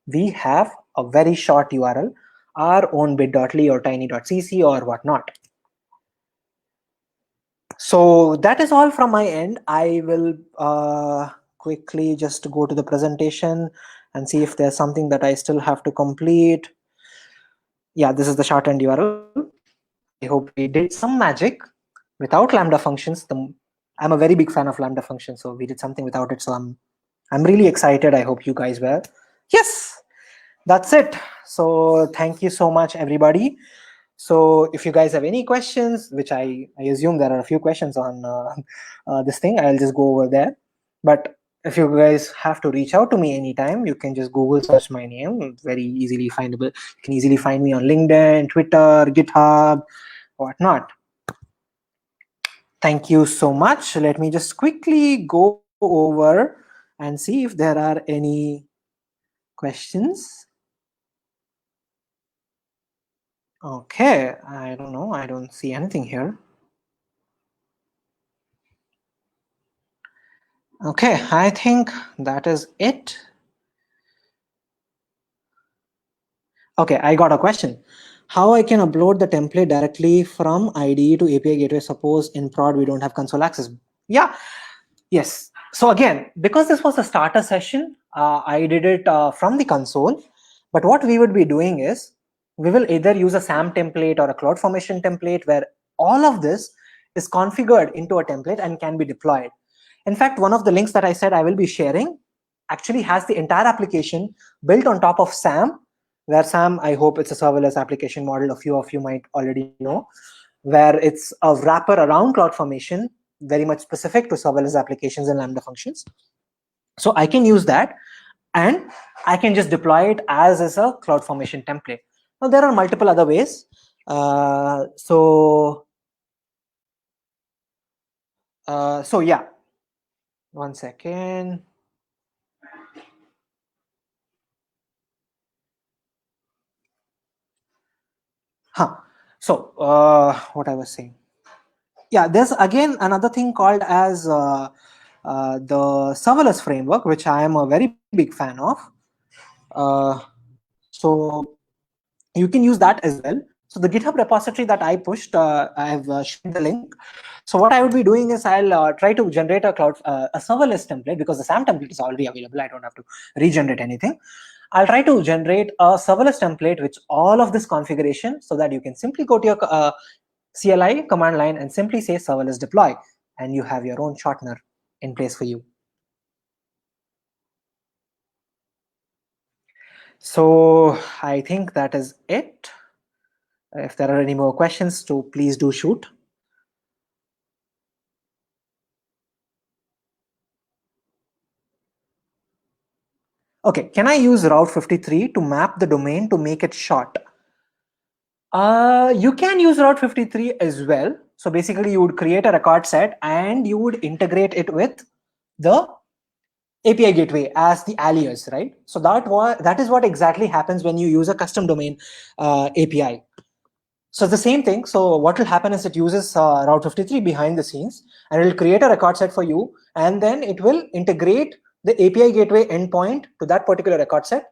We have a very short URL our own bit.ly or tiny.cc or whatnot. So that is all from my end. I will quickly just go to the presentation and see if there's something that I still have to complete. Yeah, this is the shortened URL. I hope we did some magic without Lambda functions. I'm a very big fan of Lambda functions, so we did something without it. So I'm really excited. I hope you guys were. Yes, that's it. So thank you so much, everybody. So if you guys have any questions, which I assume there are a few questions on this thing, I'll just go over there. But if you guys have to reach out to me anytime, you can just Google search my name. It's very easily findable. You can easily find me on LinkedIn, Twitter, GitHub, whatnot. Thank you so much. Let me just quickly go over and see if there are any questions. Okay, I don't know. I don't see anything here. Okay, I think that is it. Okay, I got a question. How I can upload the template directly from IDE to API gateway? Suppose in prod we don't have console access. Yeah, yes. So again, because this was a starter session, I did it from the console. But what we would be doing is, we will either use a SAM template or a CloudFormation template where all of this is configured into a template and can be deployed. In fact, one of the links that I said I will be sharing actually has the entire application built on top of SAM, where SAM, I hope it's a serverless application model, a few of you might already know, where it's a wrapper around CloudFormation, very much specific to serverless applications and Lambda functions. So I can use that, and I can just deploy it as is a CloudFormation template. Now, there are multiple other ways. So yeah, one second. So what I was saying. Yeah, there's again another thing called as the serverless framework, which I am a very big fan of. So you can use that as well. So the GitHub repository that I pushed, I have shared the link. So what I would be doing is I'll try to generate a serverless template, because the SAM template is already available. I don't have to regenerate anything. I'll try to generate a serverless template with all of this configuration, so that you can simply go to your CLI command line and simply say serverless deploy, and you have your own shortener in place for you. So I think that is it. If there are any more questions, please do shoot. Okay, can I use Route 53 to map the domain to make it short? You can use Route 53 as well. So basically, you would create a record set and you would integrate it with the API gateway as the alias, right? So that is what exactly happens when you use a custom domain API. So the same thing. So what will happen is it uses Route 53 behind the scenes, and it will create a record set for you, and then it will integrate the API gateway endpoint to that particular record set,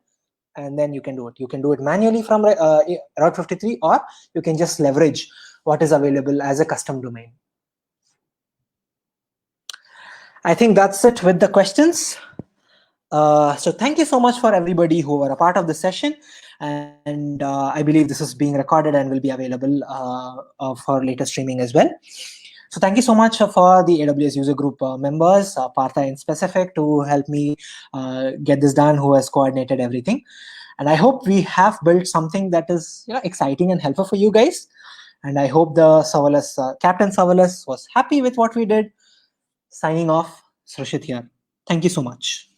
and then you can do it. You can do it manually from Route 53, or you can just leverage what is available as a custom domain. I think that's it with the questions. So thank you so much for everybody who were a part of the session, and I believe this is being recorded and will be available for later streaming as well. So thank you so much for the AWS user group members, Partha in specific, to help me get this done, who has coordinated everything. And I hope we have built something that is exciting and helpful for you guys. And I hope the serverless Captain Serverless was happy with what we did. Signing off, Srushith here. Thank you so much.